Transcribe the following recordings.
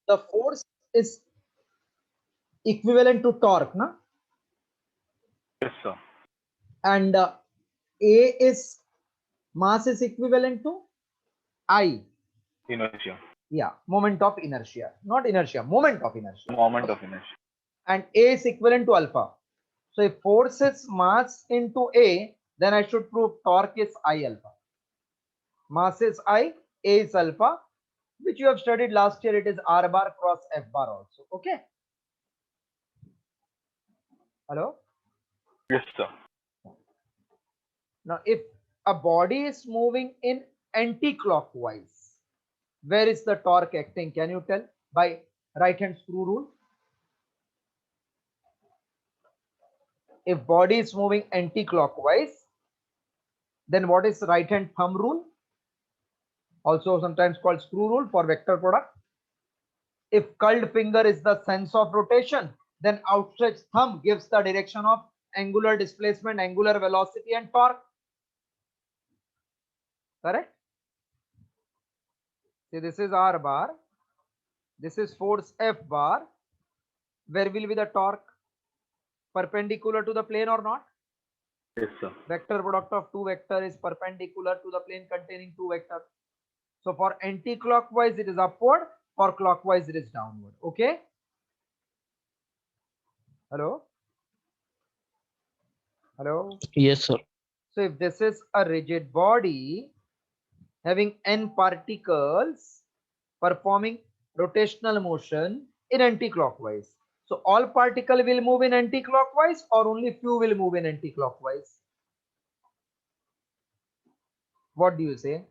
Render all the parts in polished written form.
the force is equivalent to torque, na? Yes, sir. And A is mass is equivalent to I. Inertia. Yeah, moment of inertia, not inertia, moment of inertia. Moment of inertia. And A is equivalent to alpha. So if force is mass into A, then I should prove torque is I alpha. Mass is I, A is alpha, which you have studied last year. It is R bar cross F bar also. Okay. Hello. Yes, sir. Now, if a body is moving in anti-clockwise, where is the torque acting? Can you tell? By right hand screw rule. If body is moving anti-clockwise, then what is right hand thumb rule? Also sometimes called screw rule for vector product. If curled finger is the sense of rotation, then outstretched thumb gives the direction of angular displacement, angular velocity, and torque. Correct? See, this is R bar. This is force F bar. Where will be the torque? Perpendicular to the plane or not? Yes, sir. Vector product of two vector is perpendicular to the plane containing two vectors. So for anti-clockwise it is upward, for clockwise it is downward. Okay? Hello? Hello? Yes, sir. So if this is a rigid body having n particles performing rotational motion in anti-clockwise. So all particle will move in anti-clockwise or only few will move in anti-clockwise? What do you say?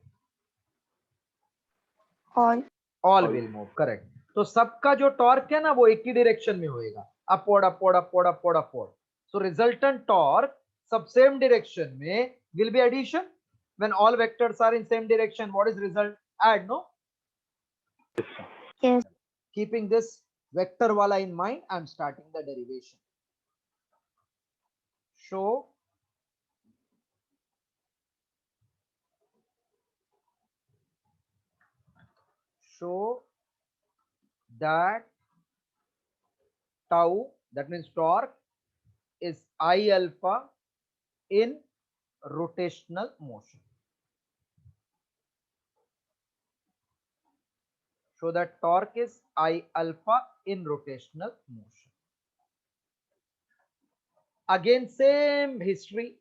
All. All will move. Correct. तो सबका जो torque है ना वो एक ही direction में होएगा, upward upward upward upward upward. So resultant torque sub same direction में will be addition. When all vectors are in same direction, what is result? Add, no? Yes, sir. Yes. Keeping this vector wala in mind, I am starting the derivation. Show that tau, that means torque, is I alpha in rotational motion. Show that torque is I alpha in rotational motion. Again, same history.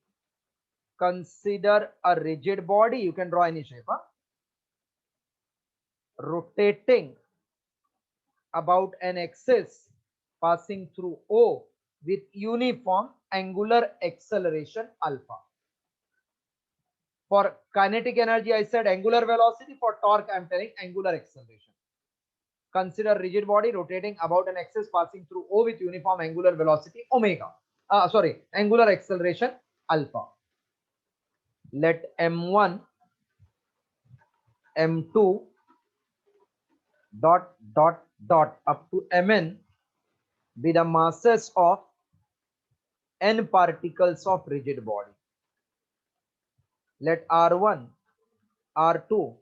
Consider a rigid body. You can draw any shape. Rotating about an axis passing through O with uniform angular acceleration alpha. For kinetic energy, I said angular velocity. For torque, I am telling angular acceleration. Consider rigid body rotating about an axis passing through O with uniform angular velocity omega. Angular acceleration alpha. Let m1, m2 dot dot dot up to mn be the masses of n particles of rigid body. Let r1, r2,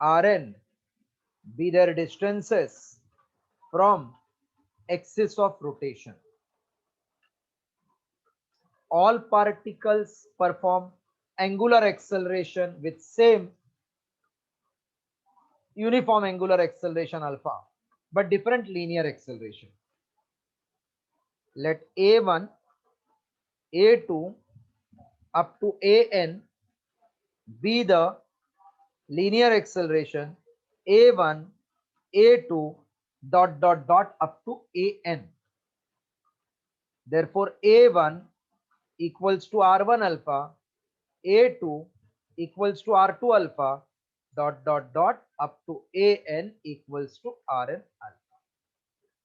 rn be their distances from axis of rotation. All particles perform angular acceleration with same uniform angular acceleration alpha, but different linear acceleration. Let a1, a2 up to an be the linear acceleration a1, a2 dot dot dot up to an. Therefore, a1 equals to r1 alpha, a2 equals to r2 alpha dot dot dot up to an equals to rn alpha.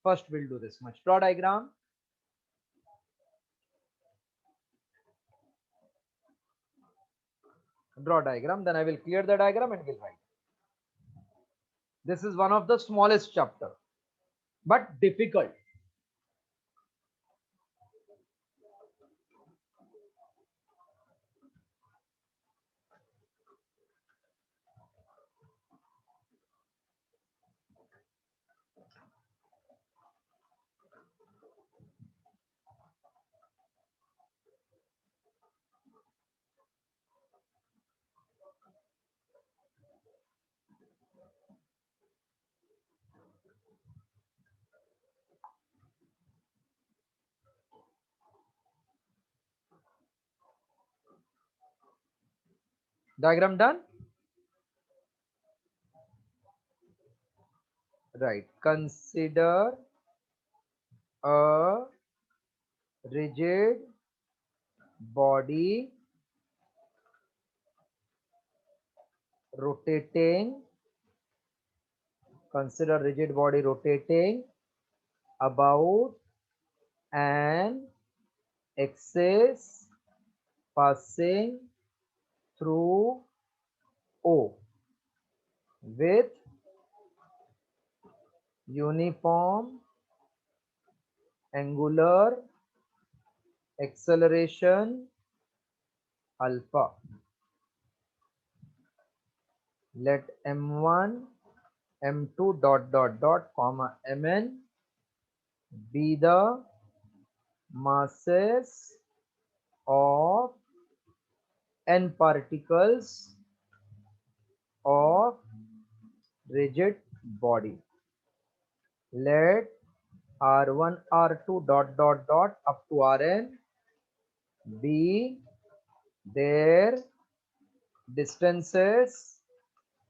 First we'll do this much. Draw diagram. Draw diagram, then I will clear the diagram and will write. This is one of the smallest chapter, but difficult. Diagram done? Right. Consider a rigid body rotating. Consider rigid body rotating about an axis passing through O with uniform angular acceleration alpha. Let m1, m2 dot dot dot comma mn be the masses of n particles of rigid body. Let r1 r2 dot dot dot up to rn be their distances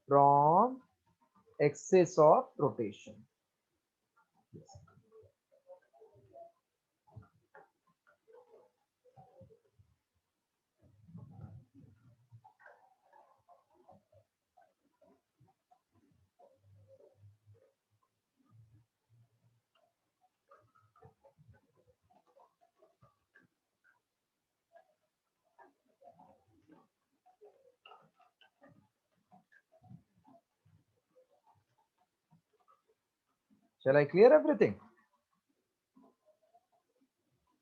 from axis of rotation. Shall I clear everything?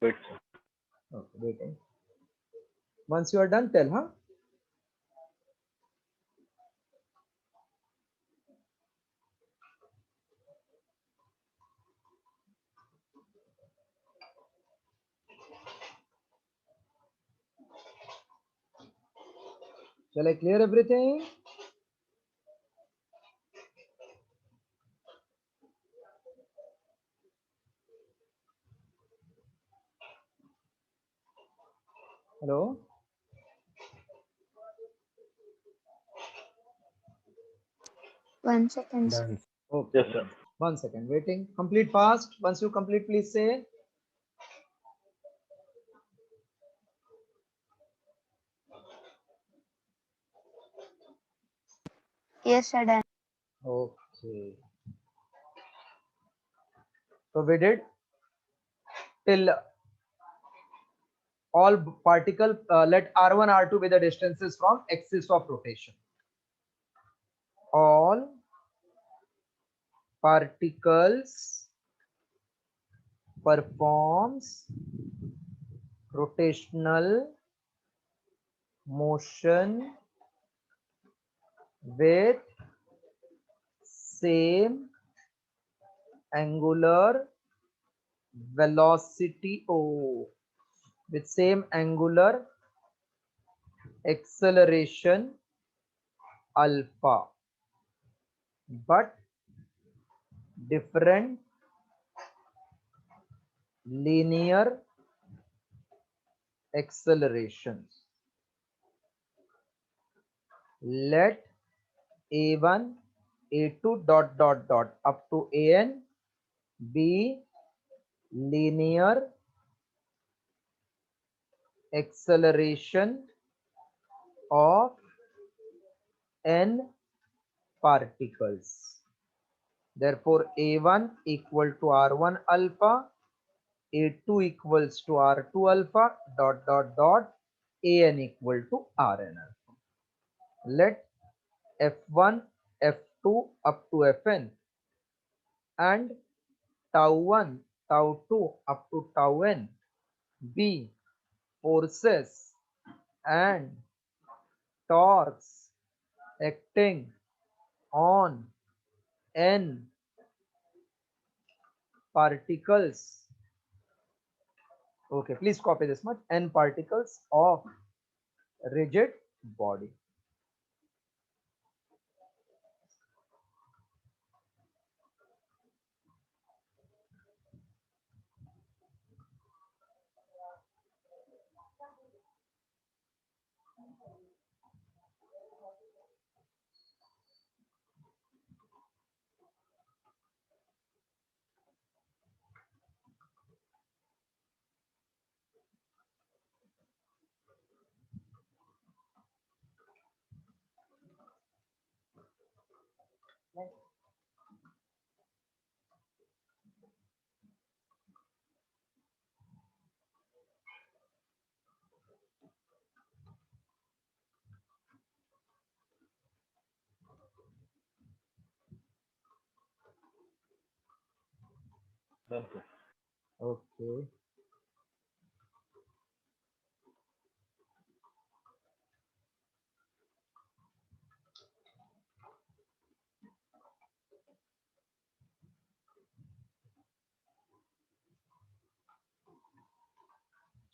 Wait, sir. Okay, waiting. Once you are done, tell, huh? Shall I clear everything? Hello? One second. Done. Okay. Yes, sir. 1 second, waiting. Complete fast. Once you complete, please say. Yes, sir, done. Okay. So we did till all particle, let r1, r2 be the distances from axis of rotation. All particles performs rotational motion with same angular velocity with same angular acceleration alpha, but different linear accelerations. Let a1 a2 dot dot dot up to an be linear acceleration of n particles. Therefore, a1 equal to r1 alpha, a2 equals to r2 alpha dot dot dot an equal to rn alpha. Let f1 f2 up to fn and tau 1 tau 2 up to tau n be forces and torques acting on n particles. Okay, please copy this much. N particles of rigid body. Done, sir. Okay.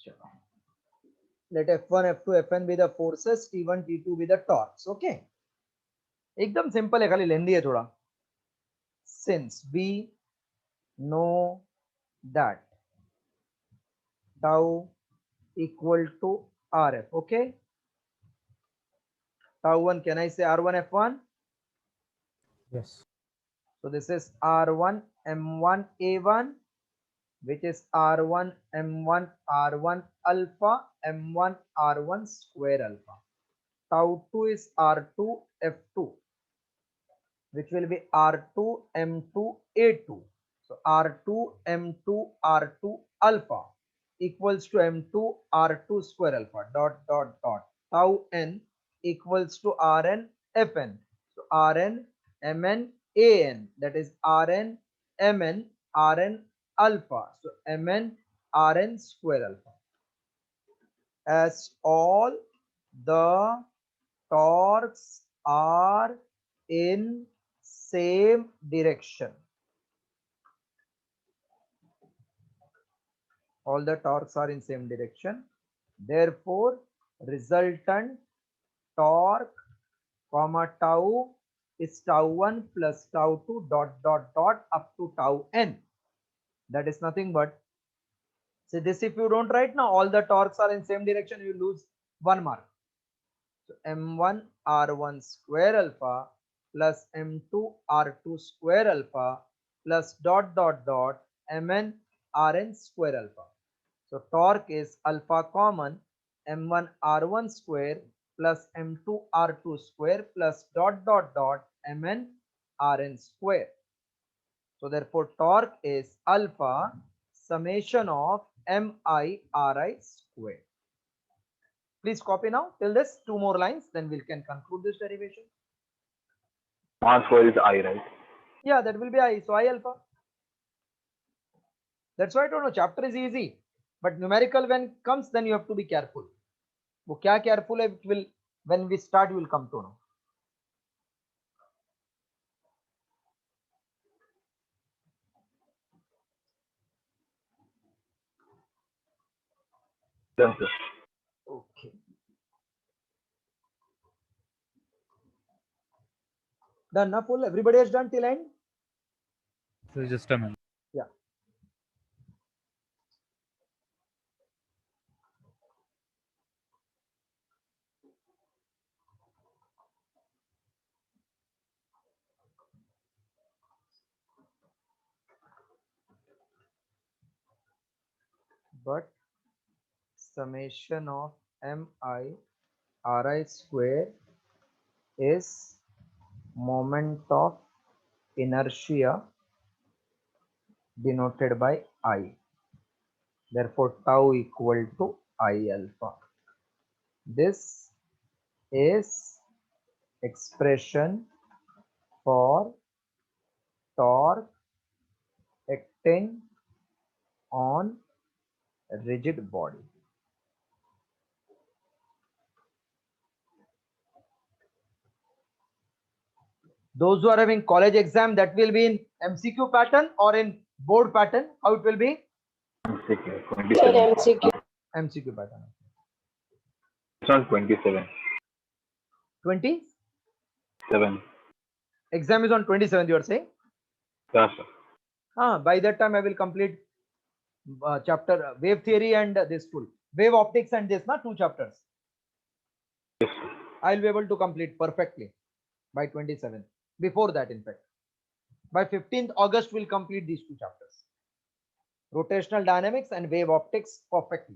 चलो. Let F1, F2, Fn be the forces, T1, T2 be the torques. Okay. एकदम simple है, खाली लेंदी है थोड़ा. Since we know that tau equal to Rf. Okay. Tau 1, can I say R1 F1? Yes. So this is R1 M1 A1, which is R1 M1 R1 alpha M1 R1 square alpha. Tau 2 is R2 F2, which will be R2 M2 A2. So R2 M2 R2 alpha equals to M2 R2 square alpha dot dot dot. Tau n equals to Rn Fn. So Rn Mn An, that is Rn Mn Rn alpha. So Mn Rn square alpha. As all the torques are in same direction. All the torques are in same direction. Therefore, resultant torque comma tau is tau 1 plus tau 2 dot dot dot up to tau n. That is nothing but, see this, if you don't write now, all the torques are in same direction, you lose 1 mark. So M1 R1 square alpha plus M2 R2 square alpha plus dot dot dot Mn Rn square alpha. So torque is alpha common M1 R1 square plus M2 R2 square plus dot dot dot Mn Rn square. So therefore torque is alpha summation of Mi Ri square. Please copy now till this 2 more lines, then we can conclude this derivation. R square is I, right? Yeah, that will be I. So I alpha. That's why I don't know. Chapter is easy, but numerical when comes, then you have to be careful. वो क्या careful है, it will, when we start, you will come to know. Done, sir. Okay. Done, na full? Everybody has done till end? So just a minute. Yeah. But summation of Mi Ri square is moment of inertia denoted by I. Therefore, tau equal to I alpha. This is expression for torque acting on rigid body. Those who are having college exam, that will be in MCQ pattern or in board pattern. How it will be? MCQ, 27. MCQ pattern. It's on 27. 20? 7. Exam is on 27th, you are saying? Yeah, sir. By that time I will complete chapter wave theory and this full wave optics and this, na 2 chapters. Yes, sir. I'll be able to complete perfectly by 27th. Before that, in fact, by 15th August, we'll complete these 2 chapters. Rotational dynamics and wave optics perfectly.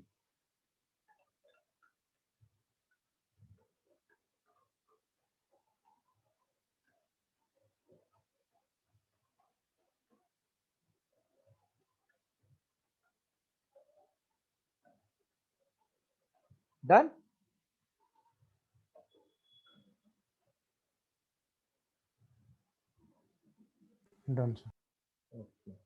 Done? Done, sir. Okay.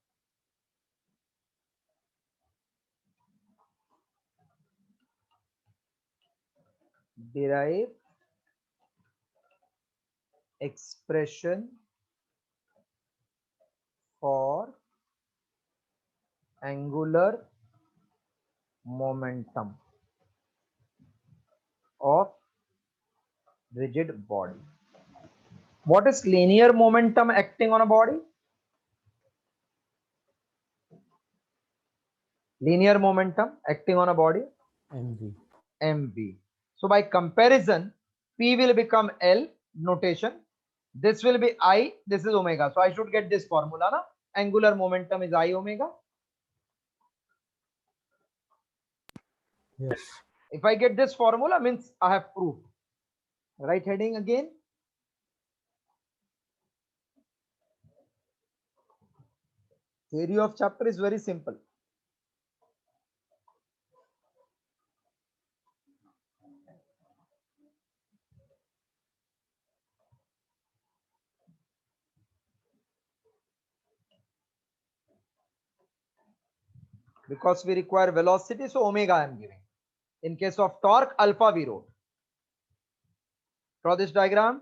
Derive expression for angular momentum of rigid body. What is linear momentum acting on a body? Linear momentum acting on a body? MV. mv. So by comparison, P will become L notation. This will be I, this is omega. So I should get this formula, na? Angular momentum is I omega. Yes. If I get this formula, means I have proved. Right heading again. Theory of chapter is very simple. Because we require velocity, so omega I am giving. In case of torque, alpha we wrote. Draw this diagram.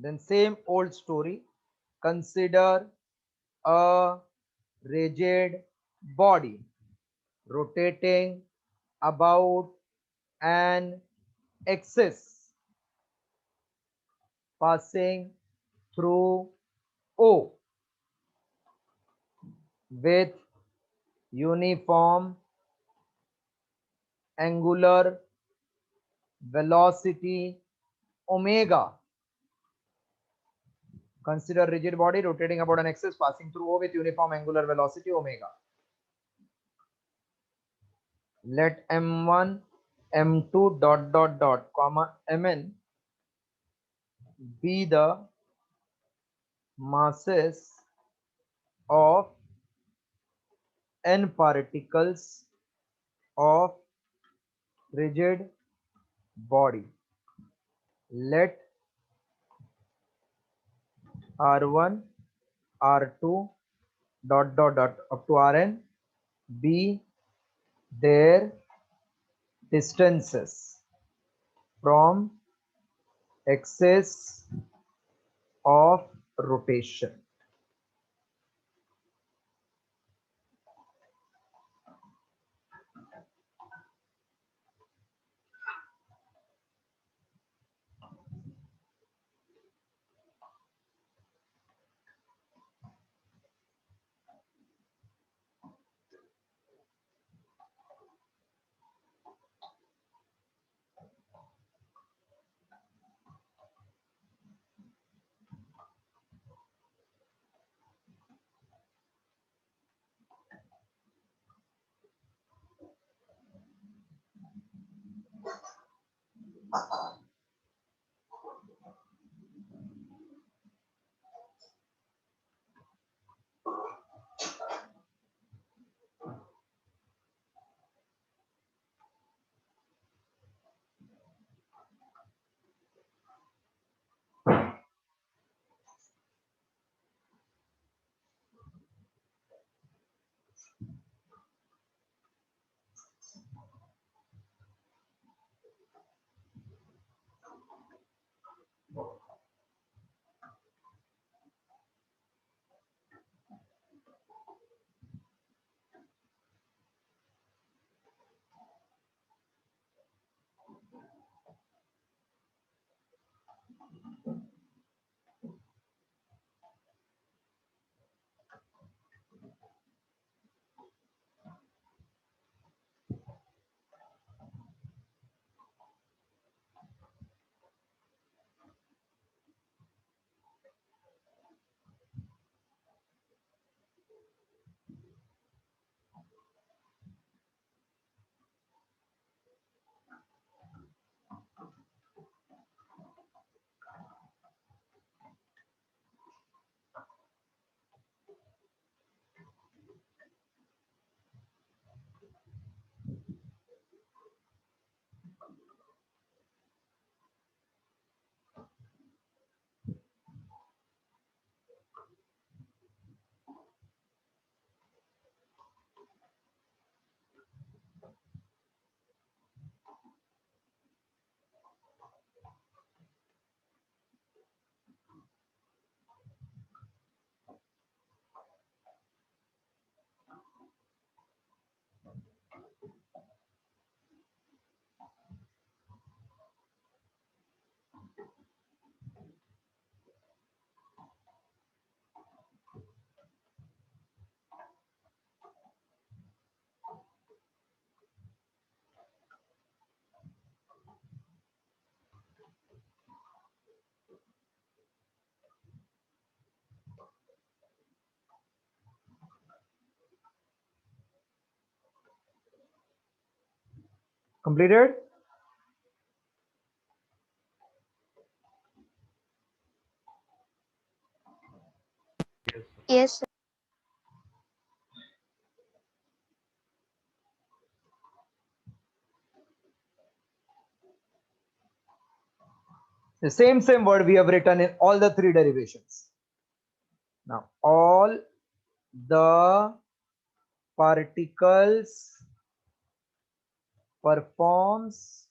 Then same old story. Consider a rigid body rotating about an axis passing through O with uniform angular velocity omega. Consider rigid body rotating about an axis passing through O with uniform angular velocity omega. Let m1, m2 comma mn be the masses of n particles of rigid body. Let r1, r2 up to rn be their distances from axis of rotation. Completed? Yes, sir. The same word we have written in all the three derivations. Now all the particles performs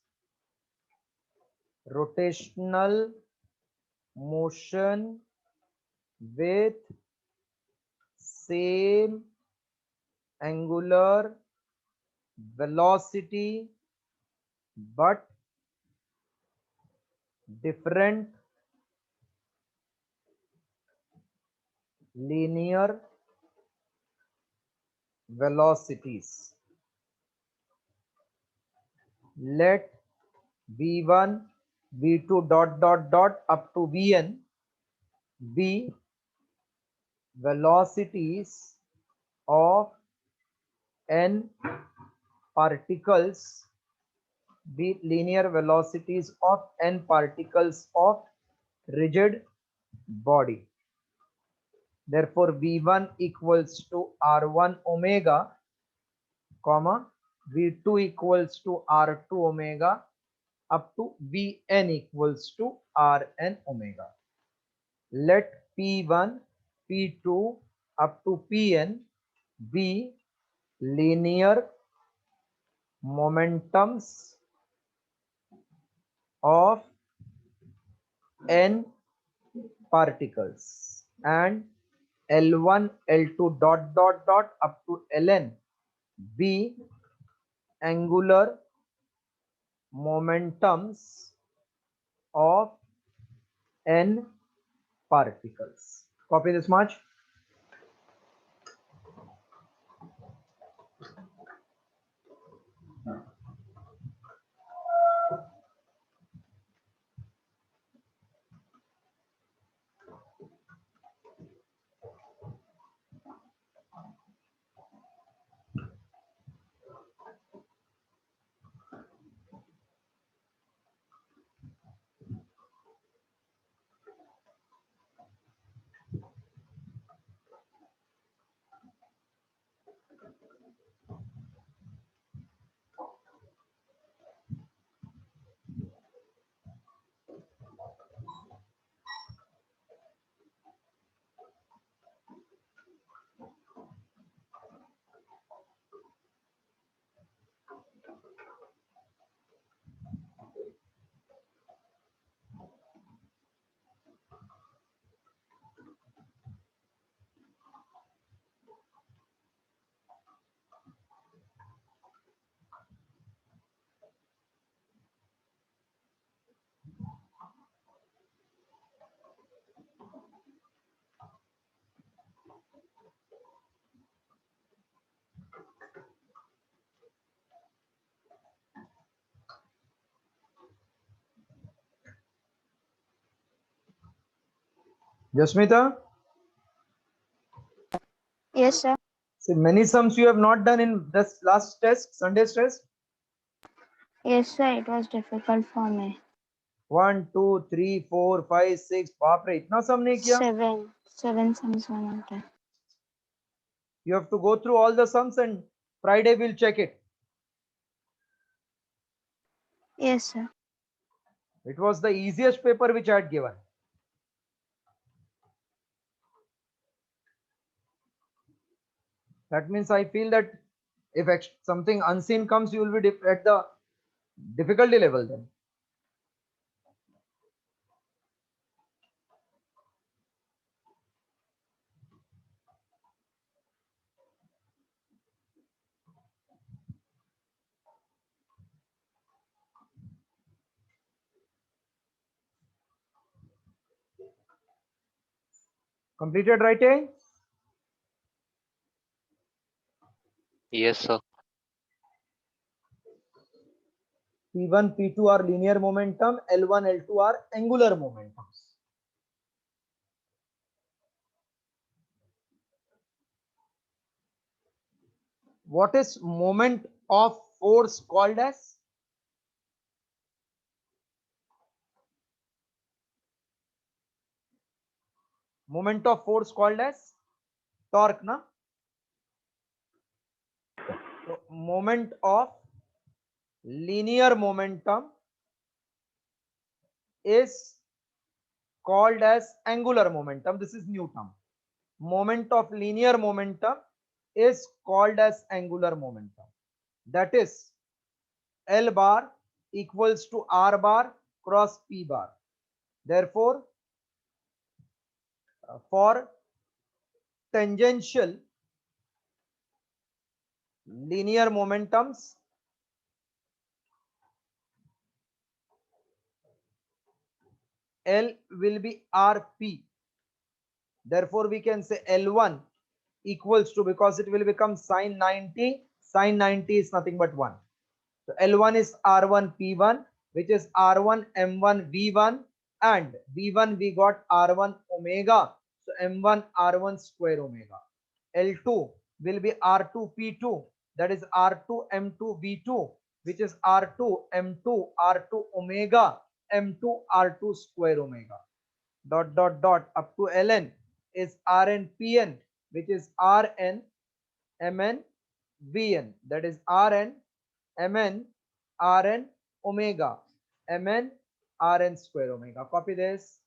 rotational motion with same angular velocity but different linear velocities. Let v1 v2 dot up to vn be velocities of n particles, be linear velocities of n particles of rigid body. Therefore v1 equals to r1 omega comma v2 equals to r2 omega up to vn equals to rn omega. Let p1 p2 up to pn be linear momentums of n particles and L1 L2 dot up to Ln be angular momentums of n particles. Copy this much. Jasmita, Yes, sir. see many sums you have not done in this last test, Sunday's test. Yes, sir. It was difficult for me. 1 2 3 4 5 6 बाप रे इतना sum नहीं किया. Seven sums were not done. You have to go through all the sums and Friday we'll check it. Yes, sir. It was the easiest paper which I had given. That means I feel that if something unseen comes, you will be at the difficulty level then. Completed writing? Yes, sir. P1, P2 are linear momentum, L1, L2 are angular momentums. What is moment of force called as? Moment of force called as torque, na? So moment of linear momentum is called as angular momentum. This is new term. Moment of linear momentum is called as angular momentum. That is L bar equals to R bar cross P bar. Therefore, for tangential linear momentums, L will be RP. Therefore, we can say L1 equals to, because it will become sine 90. Sine 90 is nothing but 1. So L1 is R1 P1, which is R1 M1 V1, and V1 we got R1 omega. So M1 R1 square omega. L2 will be R2 P2, that is R2 M2 V2, which is R2 M2 R2 omega M2 R2 square omega. Dot dot dot up to Ln is Rn Pn, which is Rn Mn Vn, that is Rn Mn Rn omega Mn Rn square omega. Copy this.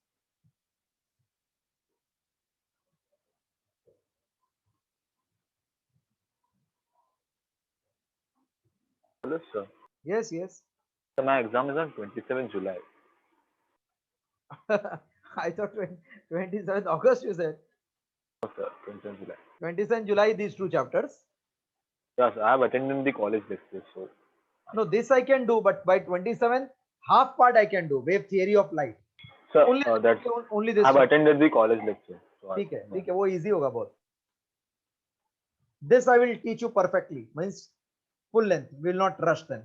Hello, sir. Yes, yes. So my exam is on 27 July. I thought 27th August you said. No, sir, 27 July. 27th July, these two chapters. Yes, I have attended the college lecture, so No, this I can do, but by 27th, half part I can do. Wave theory of light. sir, Only that's only I this. have chapter. attended the college lecture. So ठीक है वो easy होगा बहुत. This I will teach you perfectly. Means full length. We will not rush then.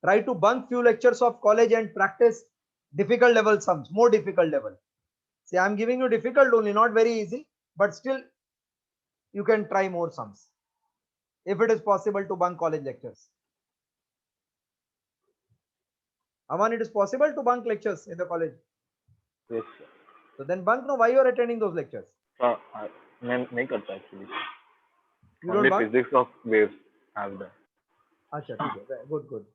Try to bunk few lectures of college and practice difficult level sums, more difficult level. See, I am giving you difficult only, not very easy, but still you can try more sums if it is possible to bunk college lectures. Aman, it is possible to bunk lectures in the college. yes, sir. So then bunk, no, why you are attending those lectures? मैं नहीं करता actually. You Only don't bunk? physics of waves I have done. अच्छा ठीक है, good, good.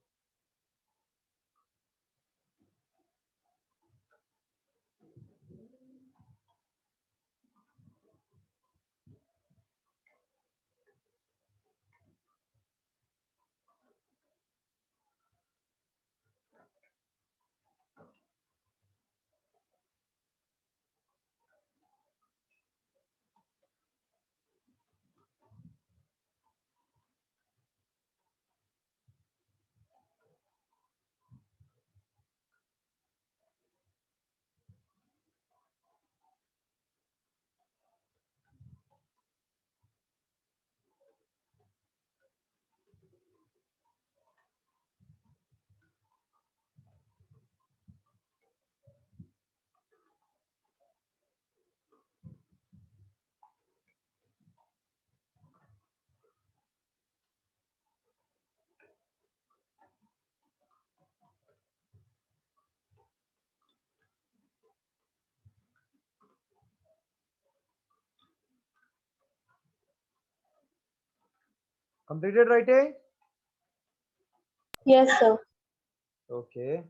Completed writing? Yes, sir. Okay.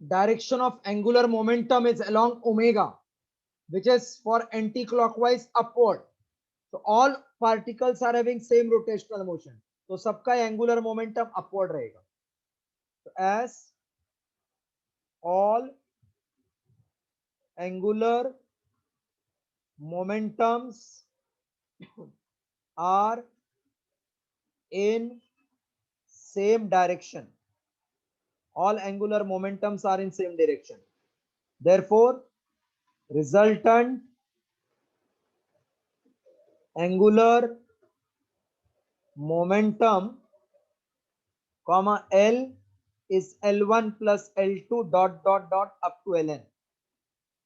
Direction of angular momentum is along omega, which is for anti-clockwise upward. So all particles are having same rotational motion. तो सबका angular momentum upward रहेगा. So as all angular momentums are in same direction. All angular momentums are in same direction. Therefore, resultant angular momentum, comma L is L1 plus L2 dot dot dot up to Ln.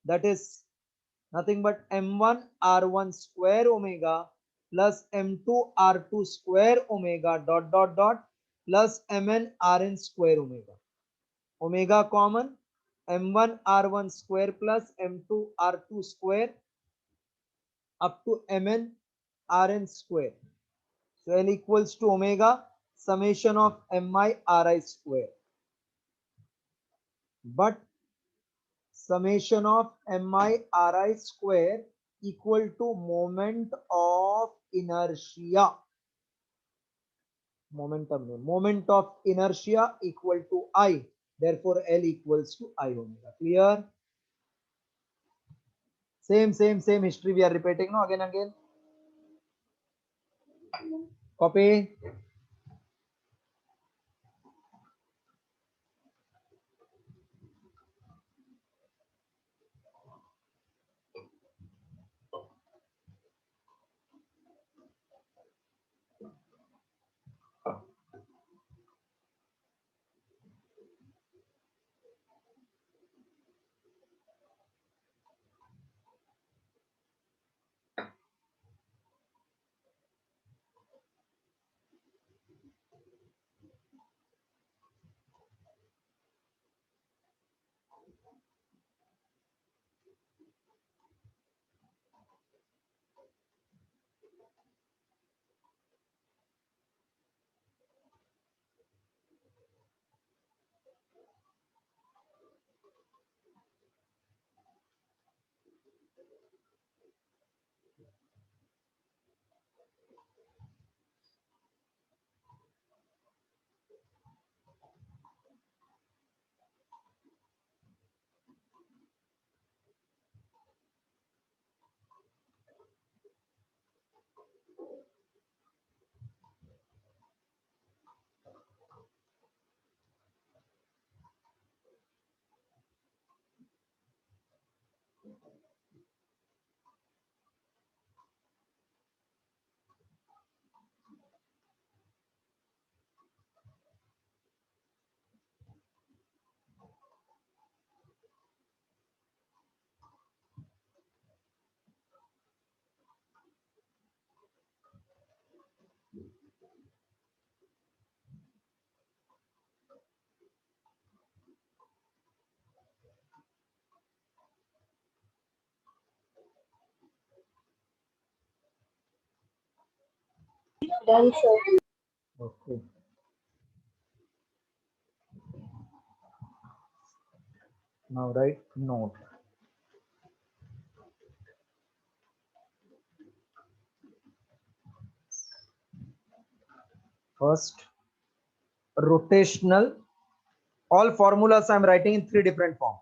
That is nothing but M1 R1 square omega plus M2 R2 square omega dot dot dot plus Mn Rn square omega. Omega common, M1 R1 square plus M2 R2 square up to Mn Rn square. So L equals to omega summation of Mi Ri square. But summation of Mi Ri square equal to moment of inertia. Moment of inertia equal to I. Therefore, L equals to I omega. Clear? Same history we are repeating now again. Copy. Done, sir. Okay. Now write note. First, rotational. All formulas I am writing in three different forms.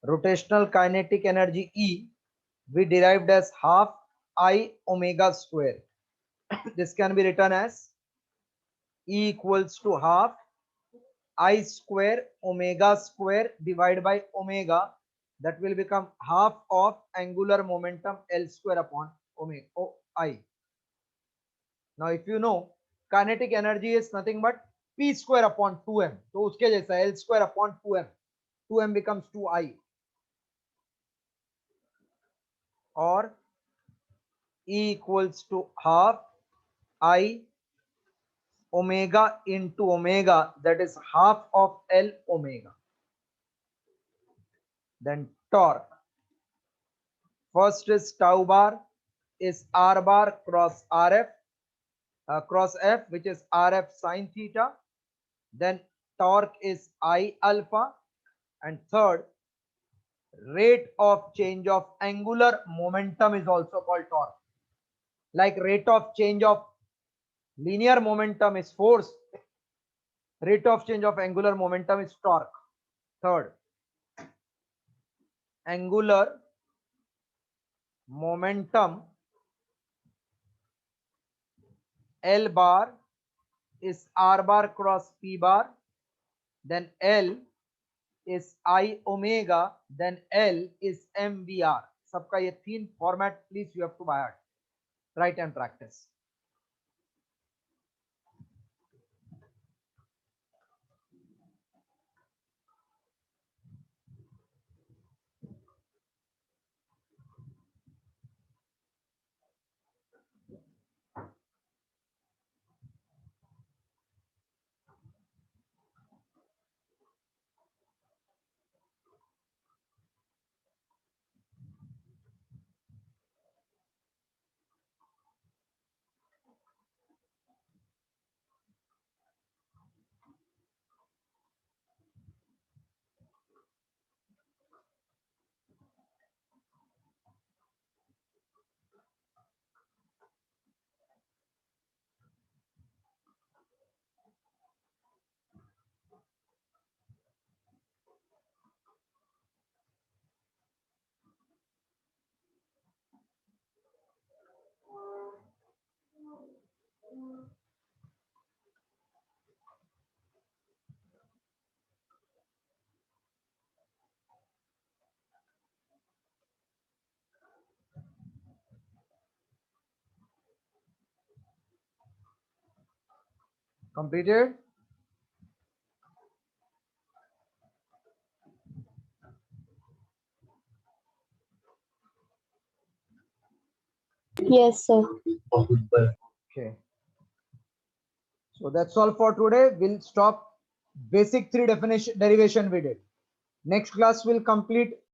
Rotational kinetic energy E we derived as half I omega square. This can be written as E equals to half I square omega square divided by omega. That will become half of angular momentum L square upon omega I. Now if you know kinetic energy is nothing but P square upon 2m. तो उसके जैसा L square upon 2m. 2m becomes 2I. Or E equals to half I omega into omega, that is half of L omega. Then torque. First is tau bar is R bar cross RF cross F, which is RF sine theta. Then torque is I alpha. And third, rate of change of angular momentum is also called torque. Like rate of change of linear momentum is force, rate of change of angular momentum is torque. Third, angular momentum L bar is R bar cross P bar, then L is I omega, then L is MVR. सबका ये तीन format please you have to by heart. Write and practice. Completed? Yes, sir. Okay. So that's all for today. We'll stop basic three definition derivation we did. Next class will complete